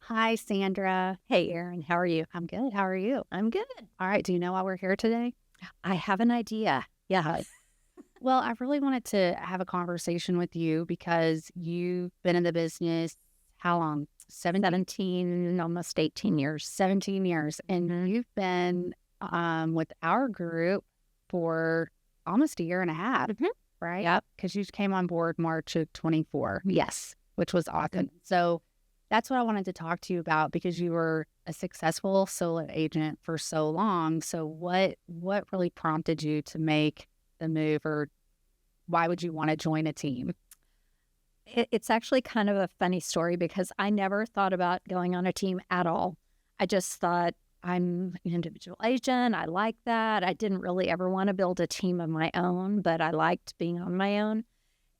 Hi, Sandra. Hey, Erin, how are you? I'm good. How are you? I'm good. All right. Do you know why we're here today? I have an idea. Yeah. Well, I really wanted to have a conversation with you because you've been in the business how long? 17, 17, almost 18 years. 17 years. And Mhm. you've been with our group for almost a year and a half, Mhm. right? Yep. Because you came on board March of 24, Yes. which was awesome. So that's what I wanted to talk to you about because you were a successful solo agent for so long. So what really prompted you to make the move, or why would you want to join a team? It's actually kind of a funny story because I never thought about going on a team at all. I just thought I'm an individual agent. I like that. I didn't really ever want to build a team of my own, but I liked being on my own.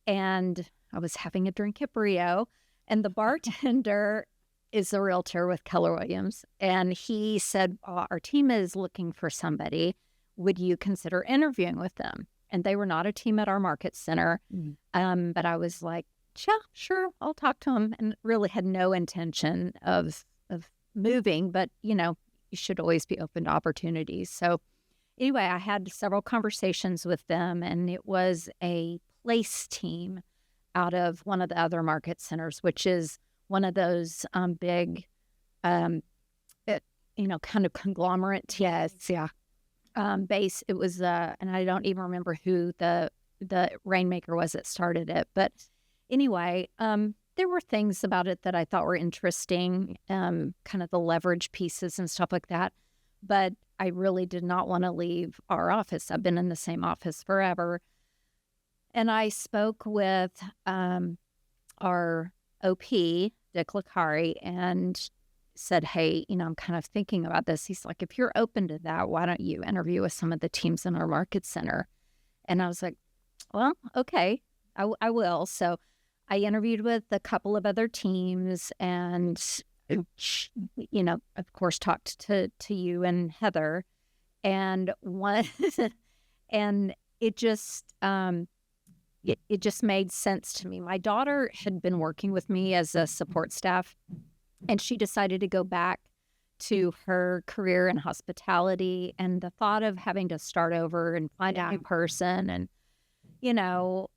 And I was having a drink at Brio, and the bartender is a realtor with Keller Williams. And he said, our team is looking for somebody. Would you consider interviewing with them? And they were not a team at our market center. Mm. But I was like, yeah, sure, I'll talk to him. And really had no intention of moving, but you should always be open to opportunities. So anyway, I had several conversations with them, and it was a place team out of one of the other market centers, which is one of those big, um, kind of conglomerate. Yes, yeah. Base. It was, and I don't even remember who the rainmaker was that started it, but anyway, there were things about it that I thought were interesting, kind of the leverage pieces and stuff like that. But I really did not want to leave our office. I've been in the same office forever. And I spoke with our OP, Dick Lacari, and said, hey, I'm kind of thinking about this. He's like, if you're open to that, why don't you interview with some of the teams in our market center? And I was like, well, okay, I will. So I interviewed with a couple of other teams and, of course, talked to you and Heather. And one, and it just, it just made sense to me. My daughter had been working with me as a support staff, and she decided to go back to her career in hospitality. And the thought of having to start over and find a new person, and you know,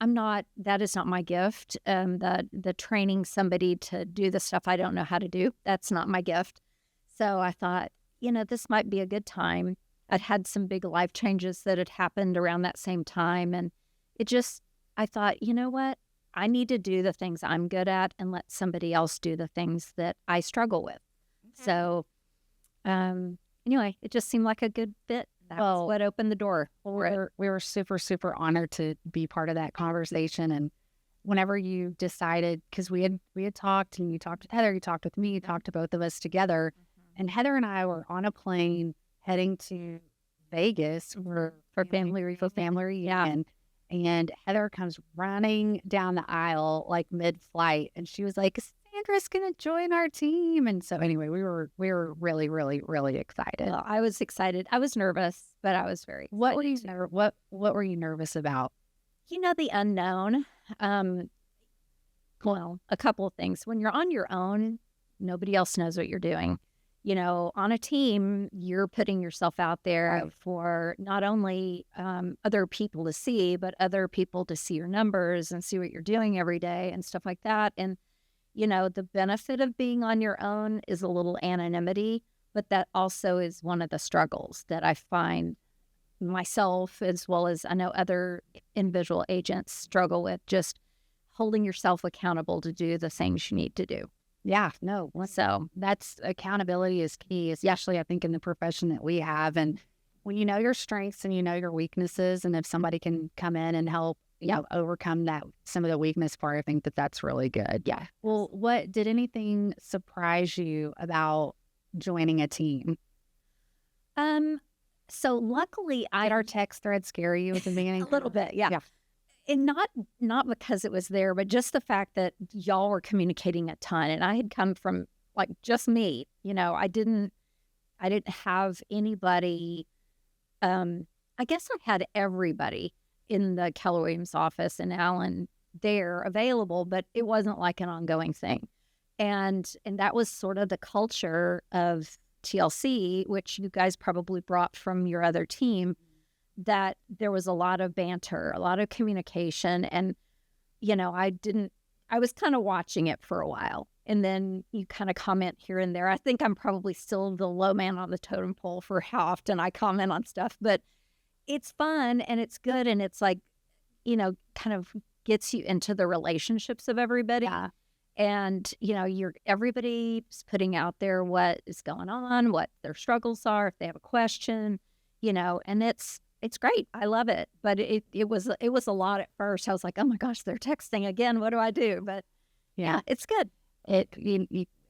that is not my gift. The training somebody to do the stuff I don't know how to do, that's not my gift. So I thought, this might be a good time. I'd had some big life changes that had happened around that same time. And I thought, you know what? I need to do the things I'm good at and let somebody else do the things that I struggle with. Okay. So, anyway, it just seemed like a good fit. That's Well, what opened the door well, for it. we were super, super honored to be part of that conversation. And whenever you decided, because we had talked, and you talked to Heather, you talked with me, you talked to both of us together, and Heather and I were on a plane heading to Vegas For family for family reunion. And Heather comes running down the aisle like mid-flight, and she was like, "Sandra's gonna join our team." And so anyway, we were really, really, really excited. Well, I was excited. I was nervous, but I was very What were you excited. what were you nervous about? The unknown. Well, a couple of things. When you're on your own, nobody else knows what you're doing. On a team, you're putting yourself out there Right. for not only other people to see, but other people to see your numbers and see what you're doing every day and stuff like that. And, the benefit of being on your own is a little anonymity, but that also is one of the struggles that I find myself, as well as I know other individual agents struggle with, just holding yourself accountable to do the things you need to do. Yeah, no. So, That's accountability is key, especially I think in the profession that we have. And when you know your strengths and you know your weaknesses, and if somebody can come in and help, overcome that some of the weakness part, I think that that's really good. yeah. Well, what did anything surprise you about joining a team? Um, so luckily Did our text thread scare you at the beginning? a little bit, yeah. Yeah. And not because it was there, but just the fact that y'all were communicating a ton. And I had come from like just me, I didn't have anybody. I guess I had everybody in the Keller Williams office and Alan there available, but it wasn't like an ongoing thing. And that was sort of the culture of TLC, which you guys probably brought from your other team, that there was a lot of banter, a lot of communication. And, I was kind of watching it for a while. And then you kind of comment here and there. I think I'm probably still the low man on the totem pole for how often I comment on stuff, but it's fun and it's good. And it's like, kind of gets you into the relationships of everybody. Yeah. And, everybody's putting out there what is going on, what their struggles are, if they have a question, and it's great. I love it. But it was a lot at first. I was like, oh my gosh, they're texting again. What do I do? But yeah, it's good. It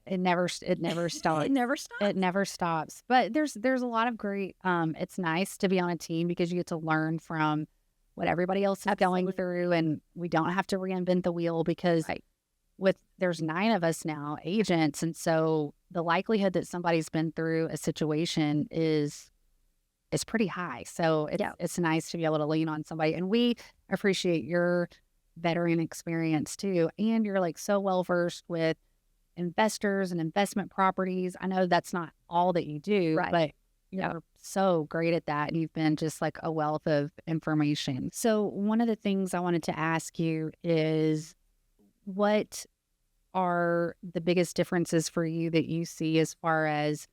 never stops. It never stops. It never stops. But there's a lot of great. It's nice to be on a team because you get to learn from what everybody else is going through, and we don't have to reinvent the wheel because there's 9 of us now, agents, and so the likelihood that somebody's been through a situation is pretty high. So it's nice to be able to lean on somebody, and we appreciate your veteran experience too. And you're like so well versed with investors and investment properties. I know that's not all that you do, but you're so great at that. And you've been just like a wealth of information. So one of the things I wanted to ask you is, what are the biggest differences for you that you see as far as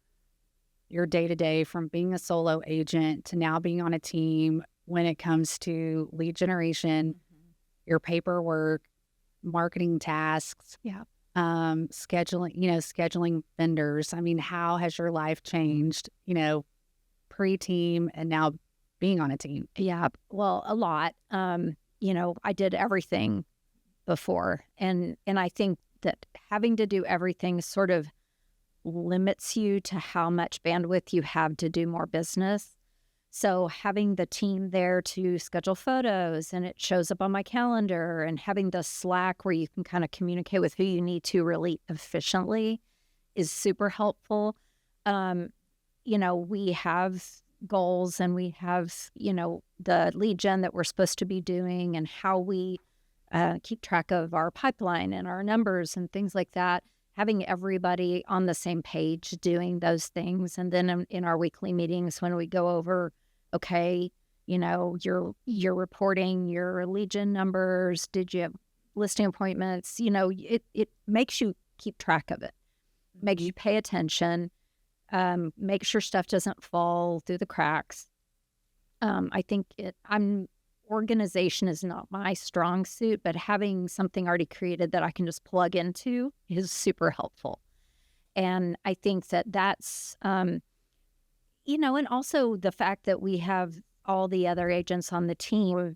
your day-to-day from being a solo agent to now being on a team when it comes to lead generation, your paperwork, marketing tasks, scheduling vendors? I mean, how has your life changed, pre-team and now being on a team? Yeah, well, a lot. I did everything before. And I think that having to do everything sort of limits you to how much bandwidth you have to do more business. So having the team there to schedule photos and it shows up on my calendar, and having the Slack where you can kind of communicate with who you need to really efficiently is super helpful. We have goals, and we have, the lead gen that we're supposed to be doing, and how we keep track of our pipeline and our numbers and things like that. Having everybody on the same page doing those things. And then in our weekly meetings, when we go over, okay, you're reporting your lead gen numbers. Did you have listing appointments? It makes you keep track of it, makes you pay attention, make sure stuff doesn't fall through the cracks. I think organization is not my strong suit, but having something already created that I can just plug into is super helpful. And I think that's, and also the fact that we have all the other agents on the team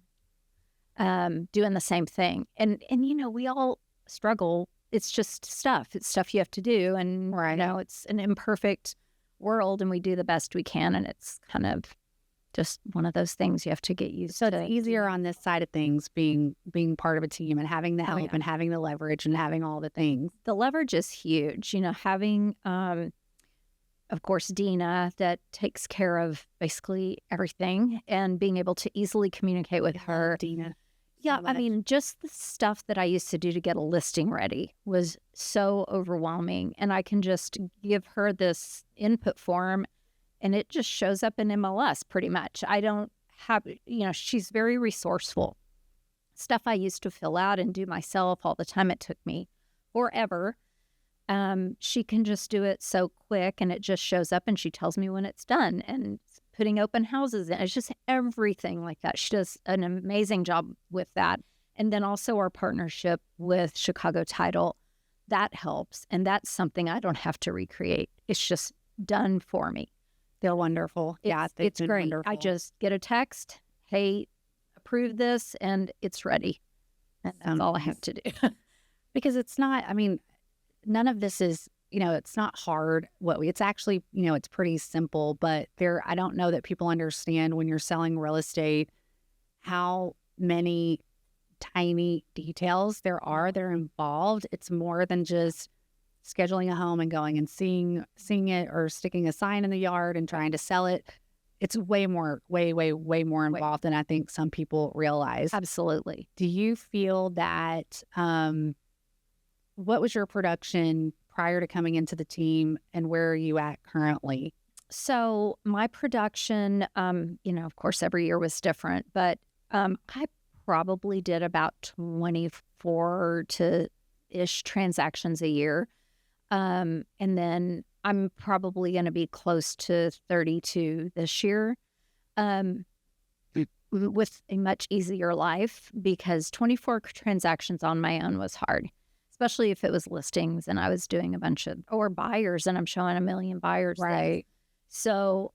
doing the same thing. And we all struggle. It's just stuff. It's stuff you have to do. And, it's an imperfect world, and we do the best we can. And it's kind of just one of those things you have to get used to. So it's easier on this side of things, being part of a team and having the help and having the leverage and having all the things. The leverage is huge. Having, of course, Dina that takes care of basically everything, and being able to easily communicate with her. Dina. Yeah, I mean, just the stuff that I used to do to get a listing ready was so overwhelming. And I can just give her this input form, and it just shows up in MLS pretty much. I don't have, she's very resourceful. Stuff I used to fill out and do myself all the time. It took me forever. She can just do it so quick, and it just shows up, and she tells me when it's done. And putting open houses in, it's just everything like that. She does an amazing job with that. And then also our partnership with Chicago Title, that helps. And that's something I don't have to recreate. It's just done for me. They're wonderful. It's great. Wonderful. I just get a text, hey, approve this, and it's ready. And that's all I have to do. Because it's not, none of this is, it's not hard. It's actually, it's pretty simple, but I don't know that people understand when you're selling real estate, how many tiny details there are that are involved. It's more than just scheduling a home and going and seeing it, or sticking a sign in the yard and trying to sell it. It's way more involved than I think some people realize. Absolutely. Do you feel that what was your production prior to coming into the team, and where are you at currently? So my production, of course, every year was different, but I probably did about 24 to ish transactions a year. And then I'm probably going to be close to 32 this year, with a much easier life, because 24 transactions on my own was hard, especially if it was listings and I was doing a bunch of, or buyers, and I'm showing a million buyers things. Right. So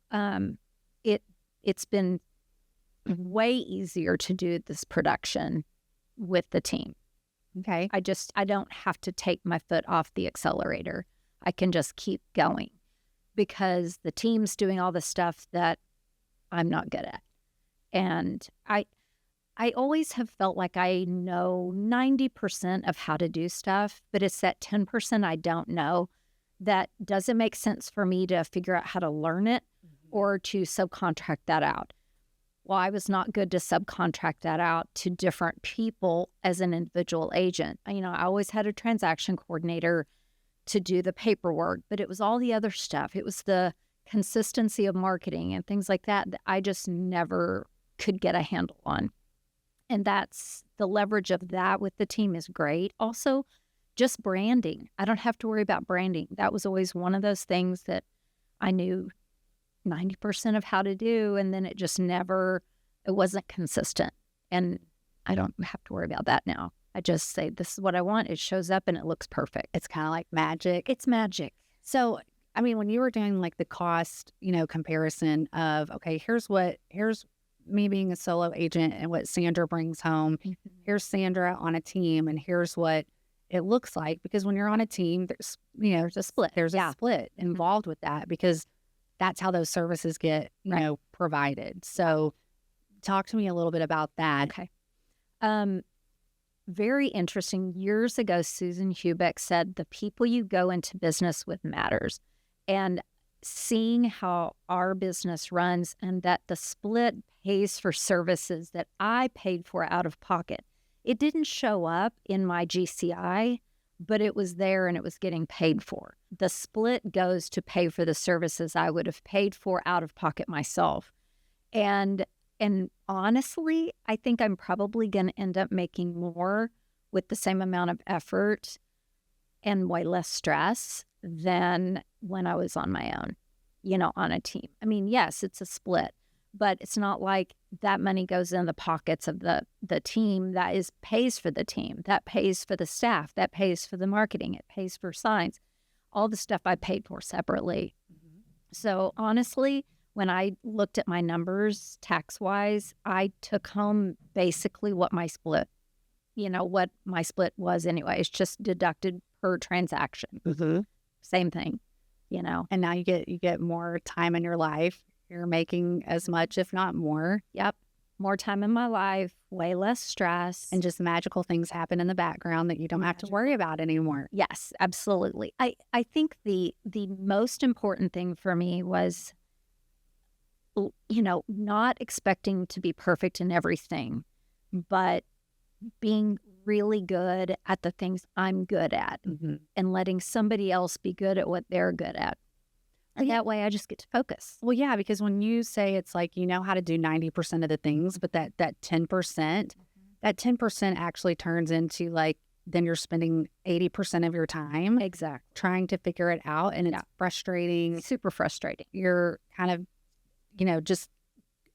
it's been way easier to do this production with the team. Okay. I don't have to take my foot off the accelerator. I can just keep going because the team's doing all the stuff that I'm not good at. And I always have felt like I know 90% of how to do stuff, but it's that 10% I don't know that doesn't make sense for me to figure out how to learn it or to subcontract that out. Well, I was not good to subcontract that out to different people as an individual agent. I always had a transaction coordinator to do the paperwork, but it was all the other stuff. It was the consistency of marketing and things like that I just never could get a handle on. And that's the leverage of that with the team is great. Also, just branding. I don't have to worry about branding. That was always one of those things that I knew 90% of how to do, and then it wasn't consistent. And I don't have to worry about that now. I just say, this is what I want. It shows up and it looks perfect. It's kind of like magic. It's magic. So, I mean, when you were doing like the cost, comparison of, okay, here's me being a solo agent and what Sandra brings home. Here's Sandra on a team, and here's what it looks like. Because when you're on a team, there's a split. There's a split involved with that, because that's how those services get, provided. So talk to me a little bit about that. Okay. Very interesting. Years ago, Susan Hubeck said, the people you go into business with matters. And seeing how our business runs and that the split pays for services that I paid for out of pocket. It didn't show up in my GCI, but it was there and it was getting paid for. The split goes to pay for the services I would have paid for out of pocket myself. And honestly, I think I'm probably going to end up making more with the same amount of effort and way less stress than when I was on my own, on a team. I mean, yes, it's a split, but it's not like that money goes in the pockets of the team. Pays for the team, that pays for the staff, that pays for the marketing, it pays for signs, all the stuff I paid for separately. So honestly, when I looked at my numbers tax-wise, I took home basically what my split was anyway. It's just deducted per transaction. Same thing, And now you get more time in your life. You're making as much, if not more. Yep. More time in my life, way less stress. And just magical things happen in the background that you don't have to worry about anymore. Yes, absolutely. I think the most important thing for me was, not expecting to be perfect in everything, but being really good at the things I'm good at and letting somebody else be good at what they're good at. And that way I just get to focus. Well, yeah, because when you say it's like, how to do 90% of the things, but that 10%, that 10% actually turns into like, then you're spending 80% of your time trying to figure it out. And it's frustrating. Super frustrating. You're kind of, just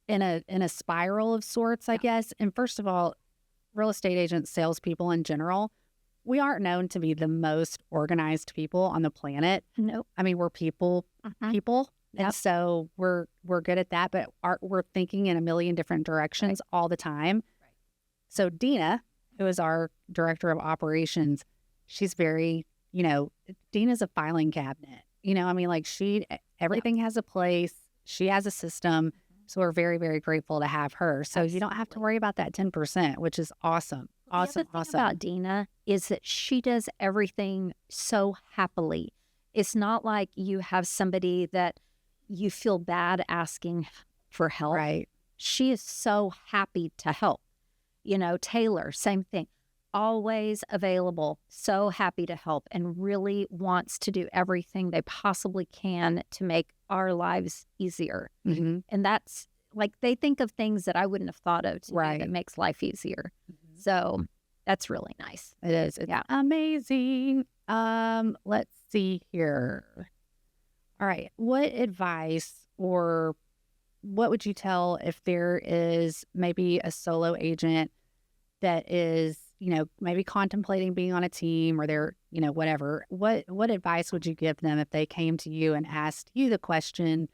in a spiral of sorts, I guess. And first of all, real estate agents, salespeople in general, we aren't known to be the most organized people on the planet. Nope. I mean, we're people. Yep. And so we're good at that, but we're thinking in a million different directions all the time. Right. So Dina, who is our director of operations, she's very, Dina's a filing cabinet. Everything has a place. She has a system. So we're very, very grateful to have her. So you don't have to worry about that 10%, which is awesome. Awesome. The other thing about Dina is that she does everything so happily. It's not like you have somebody that you feel bad asking for help. Right. She is so happy to help. Taylor, same thing. always available, so happy to help, and really wants to do everything they possibly can to make our lives easier. Mm-hmm. And that's like, they think of things that I wouldn't have thought of to do Right. that makes life easier. Mm-hmm. So that's really nice. It is. It's amazing. Let's see here. All right. What advice or what would you tell if there is maybe a solo agent that is, maybe contemplating being on a team, or they're, whatever? What advice would you give them if they came to you and asked you the question,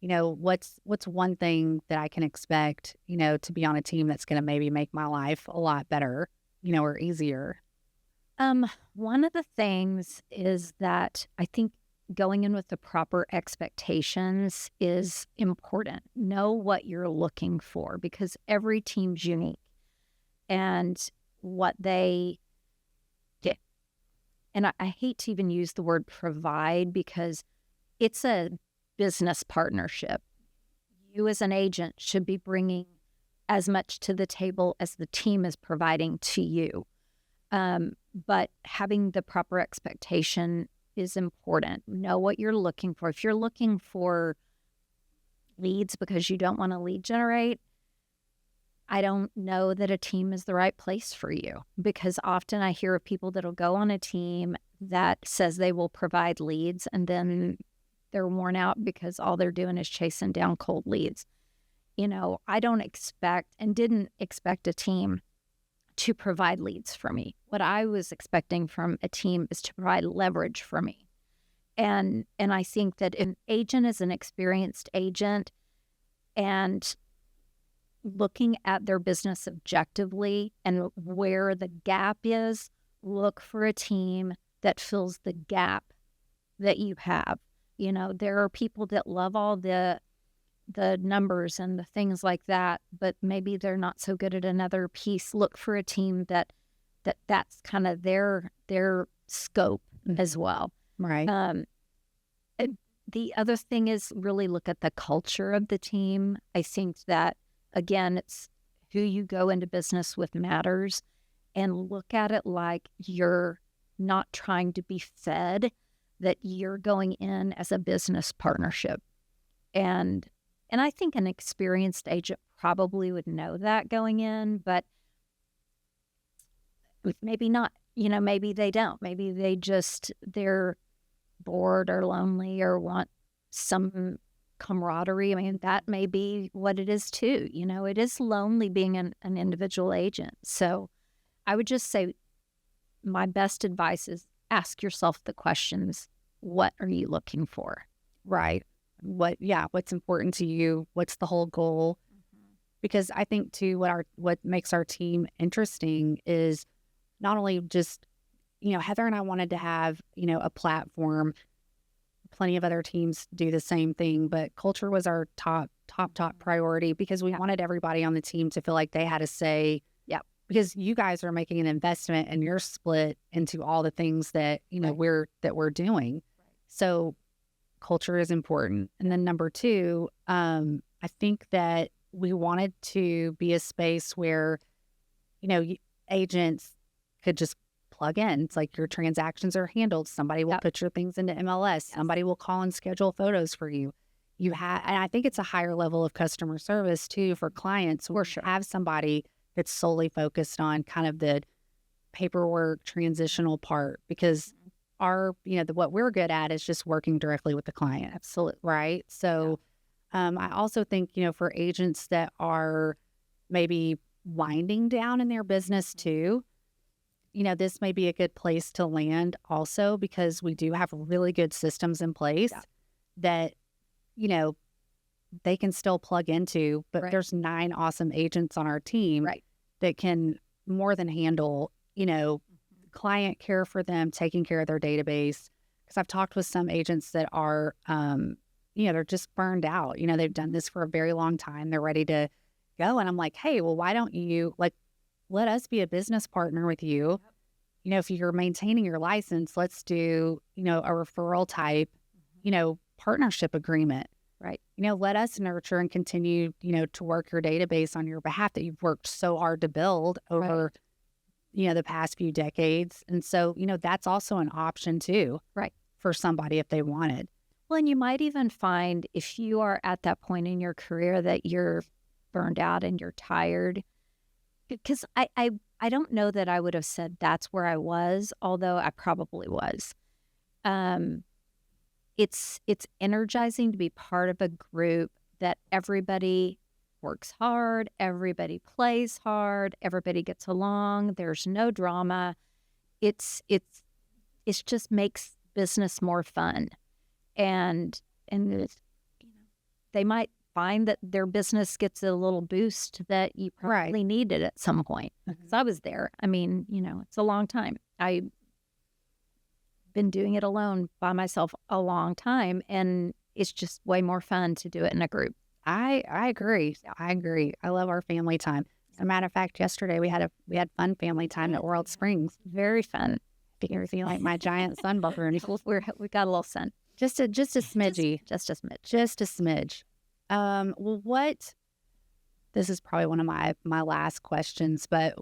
what's one thing that I can expect, to be on a team that's going to maybe make my life a lot better, or easier? One of the things is that I think going in with the proper expectations is important. Know what you're looking for, because every team's unique and what they get. And I hate to even use the word provide, because it's a business partnership. You as an agent should be bringing as much to the table as the team is providing to you. But having the proper expectation is important. Know what you're looking for. If you're looking for leads because you don't want to lead generate, I don't know that a team is the right place for you, because often I hear of people that'll go on a team that says they will provide leads, and then they're worn out because all they're doing is chasing down cold leads. I don't expect and didn't expect a team to provide leads for me. What I was expecting from a team is to provide leverage for me. And I think that an agent is an experienced agent, and looking at their business objectively and where the gap is, look for a team that fills the gap that you have. There are people that love all the numbers and the things like that, but maybe they're not so good at another piece. Look for a team that's kind of their scope as well. Right. The other thing is really look at the culture of the team. I think that, again, it's who you go into business with matters, and look at it like you're not trying to be fed, that you're going in as a business partnership. And I think an experienced agent probably would know that going in, but maybe not. Maybe they don't. Maybe they're bored or lonely or want some camaraderie. I mean, that may be what it is too. It is lonely being an individual agent. So I would just say my best advice is ask yourself the questions. What are you looking for? Right. What's important to you? What's the whole goal? Mm-hmm. Because I think too, what makes our team interesting is not only just, Heather and I wanted to have, a platform. Plenty of other teams do the same thing, but culture was our top priority, because we wanted everybody on the team to feel like they had a say. Yeah. Because you guys are making an investment and you're split into all the things that, we're doing. Right. So culture is important. And then number two, I think that we wanted to be a space where, agents could just plug in. It's like your transactions are handled. Somebody will put your things into MLS. Somebody will call and schedule photos for you. And I think it's a higher level of customer service too for clients. For sure. Have somebody that's solely focused on kind of the paperwork transitional part, because what we're good at is just working directly with the client. Absolutely. Right. So I also think, for agents that are maybe winding down in their business too, this may be a good place to land also, because we do have really good systems in place that, they can still plug into, but there's 9 awesome agents on our team that can more than handle, client care for them, taking care of their database. Because I've talked with some agents that are, they're just burned out. They've done this for a very long time. They're ready to go. And I'm like, hey, well, why don't you let us be a business partner with you? If you're maintaining your license, let's do, a referral type, partnership agreement. Right. Let us nurture and continue, to work your database on your behalf that you've worked so hard to build over, the past few decades. And so, that's also an option too. Right. For somebody if they wanted. Well, and you might even find if you are at that point in your career that you're burned out and you're tired, because I don't know that I would have said that's where I was, although I probably was. It's energizing to be part of a group that everybody works hard, everybody plays hard, everybody gets along. There's no drama. It's just makes business more fun, and it's, they might find that their business gets a little boost that you probably needed at some point. Because I was there. I mean, it's a long time. I've been doing it alone by myself a long time, and it's just way more fun to do it in a group. I agree. I agree. I love our family time. As a matter of fact, yesterday we had fun family time at World Springs. Very fun. You're feeling like my giant sun balloon. We got a little sun. Just a smidgy. Just a smidge. Just a smidge. Well, this is probably one of my last questions, but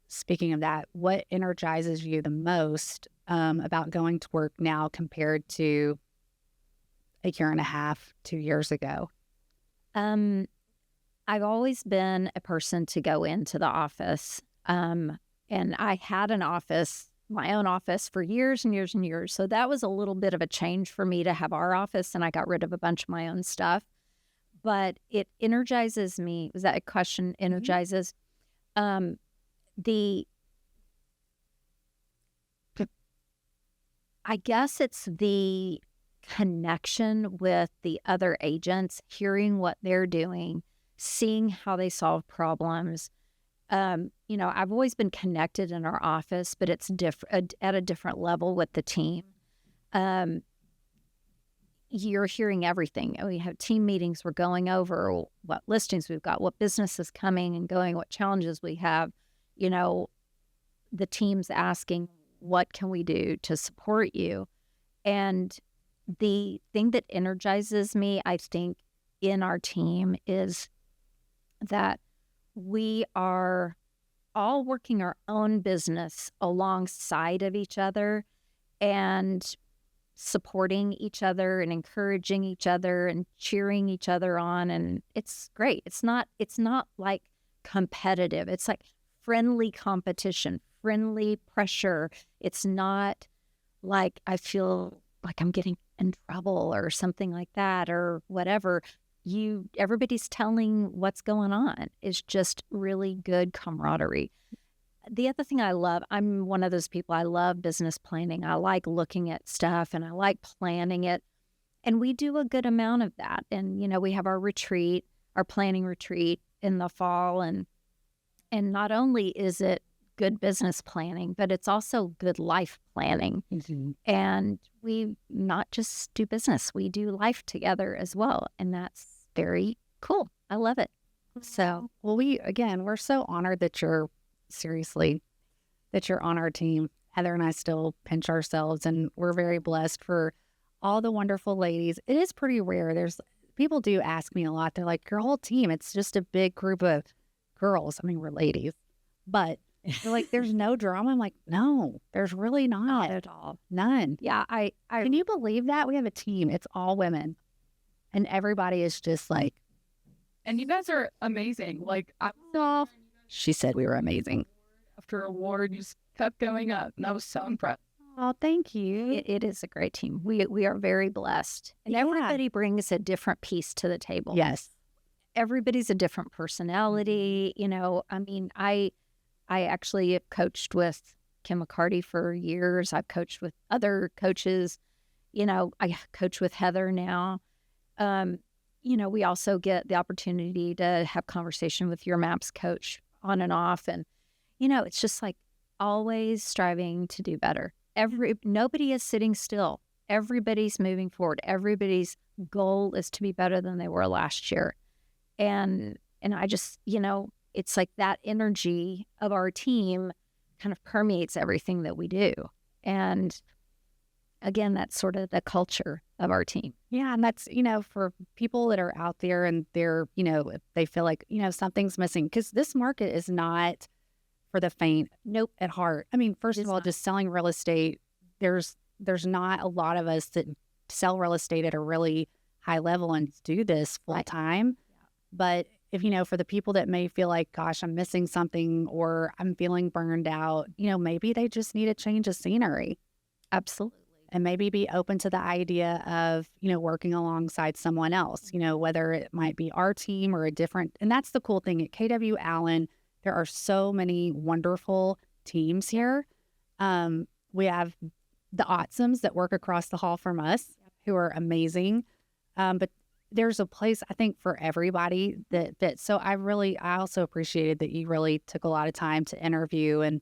speaking of that, what energizes you the most about going to work now compared to a year and a half, 2 years ago? I've always been a person to go into the office. And I had my own office for years and years and years. So that was a little bit of a change for me to have our office, and I got rid of a bunch of my own stuff. But it energizes me. Was that a question? Energizes? I guess it's the connection with the other agents, hearing what they're doing, seeing how they solve problems. I've always been connected in our office, but it's at a different level with the team. You're hearing everything. We have team meetings. We're going over what listings we've got, what business is coming and going, what challenges we have. The team's asking, what can we do to support you? And the thing that energizes me, I think, in our team is that we are all working our own business alongside of each other and supporting each other and encouraging each other and cheering each other on. And it's great. It's not like competitive. It's like friendly competition, friendly pressure. It's not like I feel like I'm getting in trouble or something like that or whatever. Everybody's telling what's going on. It's just really good camaraderie. The other thing I love, I'm one of those people, I love business planning. I like looking at stuff and I like planning it. And we do a good amount of that. And, we have our planning retreat in the fall. And not only is it good business planning, but it's also good life planning. Mm-hmm. And we not just do business, we do life together as well. And that's very cool. I love it. So, well, we're so honored that you're on our team. Heather and I still pinch ourselves, and we're very blessed for all the wonderful ladies. It is pretty rare. People do ask me a lot. They're like, your whole team, it's just a big group of girls. I mean, we're ladies, but they're like, there's no drama. I'm like, no, there's really not at all. None. Yeah. Can you believe that? We have a team. It's all women. And everybody is just like. And you guys are amazing. Like, she said we were amazing. After award, you just kept going up. And I was so impressed. Oh, thank you. It is a great team. We are very blessed. And everybody brings a different piece to the table. Yes. Everybody's a different personality. I actually have coached with Kim McCarty for years. I've coached with other coaches. I coach with Heather now. We also get the opportunity to have conversation with your MAPS coach on and off. And, it's just like always striving to do better. Nobody is sitting still. Everybody's moving forward. Everybody's goal is to be better than they were last year. And I just, it's like that energy of our team kind of permeates everything that we do. And again, that's sort of the culture of our team. Yeah. And that's, for people that are out there and they're, if they feel like, something's missing, because this market is not for the faint Nope. at heart. I mean, first It of is all, not. just selling real estate, there's not a lot of us that sell real estate at a really high level and do this full Right. time. But if, for the people that may feel like, gosh, I'm missing something or I'm feeling burned out, maybe they just need a change of scenery Absolutely. and maybe be open to the idea of, working alongside someone else, whether it might be our team or a different. And that's the cool thing at KW Allen. There are so many wonderful teams here. We have the Awesomes that work across the hall from us who are amazing. But there's a place, I think, for everybody that fits. So I also appreciated that you really took a lot of time to interview. And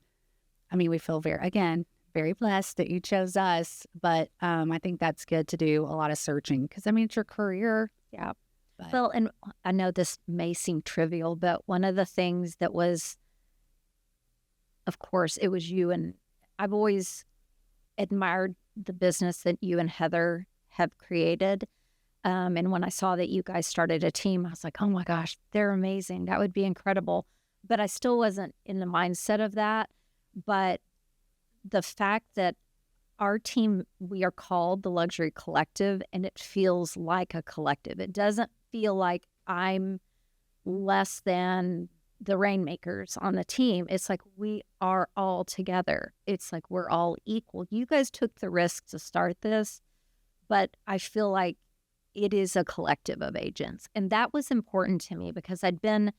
I mean, we feel very blessed that you chose us. But I think that's good to do a lot of searching because, I mean, it's your career. Yeah. But Well, and I know this may seem trivial, but one of the things that was, of course, it was you, and I've always admired the business that you and Heather have created. And when I saw that you guys started a team, I was like, oh my gosh, they're amazing. That would be incredible. But I still wasn't in the mindset of that. But the fact that our team, we are called the Luxury Collective, and it feels like a collective. It doesn't feel like I'm less than the rainmakers on the team. It's like we are all together. It's like we're all equal. You guys took the risk to start this, but I feel like it is a collective of agents. And that was important to me because I'd been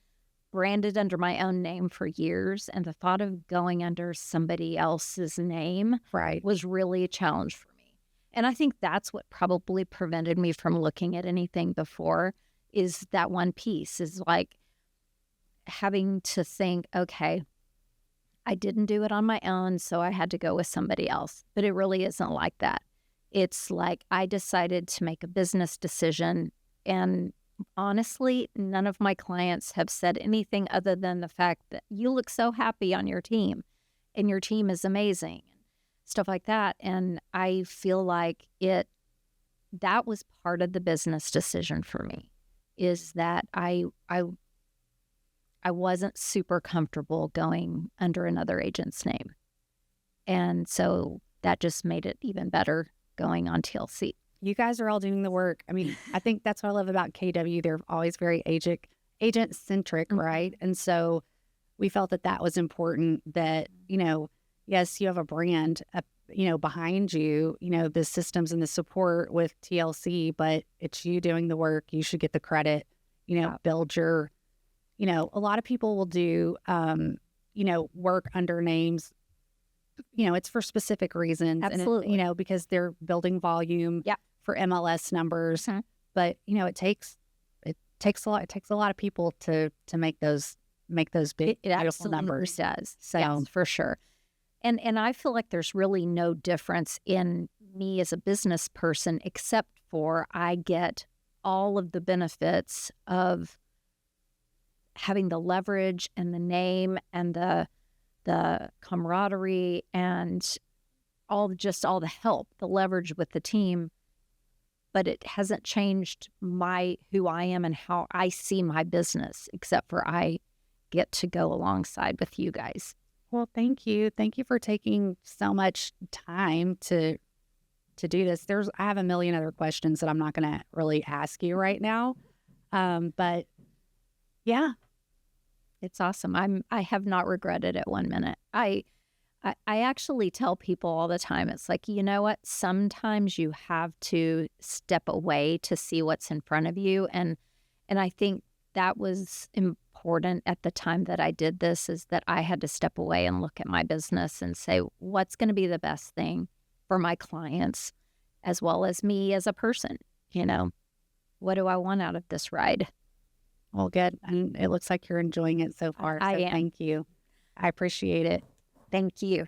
branded under my own name for years. And the thought of going under somebody else's name right. was really a challenge for me. And I think that's what probably prevented me from looking at anything before is that one piece is like having to think, okay, I didn't do it on my own, so I had to go with somebody else. But it really isn't like that. It's like I decided to make a business decision, and honestly, none of my clients have said anything other than the fact that you look so happy on your team, and your team is amazing, stuff like that. And I feel like that was part of the business decision for me, is that I wasn't super comfortable going under another agent's name. And so that just made it even better going on TLC. You guys are all doing the work. I mean, I think that's what I love about KW. They're always very agent-centric, right? And so we felt that was important that, yes, you have a brand, behind you, the systems and the support with TLC, but it's you doing the work. You should get the credit, build your, a lot of people will do, work under names. It's for specific reasons. Absolutely. And because they're building volume for MLS numbers. Mhm. But, it takes a lot. It takes a lot of people to make those big, It beautiful absolutely numbers. does. So Yes, for sure. And I feel like there's really no difference in me as a business person, except for I get all of the benefits of having the leverage and the name and the camaraderie and all the help, the leverage with the team. But it hasn't changed who I am and how I see my business, except for I get to go alongside with you guys. Well, thank you. Thank you for taking so much time to do this. I have a million other questions that I'm not going to really ask you right now. But yeah, It's awesome. I have not regretted it 1 minute. I actually tell people all the time, it's like, you know what? Sometimes you have to step away to see what's in front of you. And I think that was important at the time that I did this, is that I had to step away and look at my business and say, what's going to be the best thing for my clients as well as me as a person? What do I want out of this ride? well, good. And it looks like you're enjoying it so far. I So am. thank you. I appreciate it. Thank you.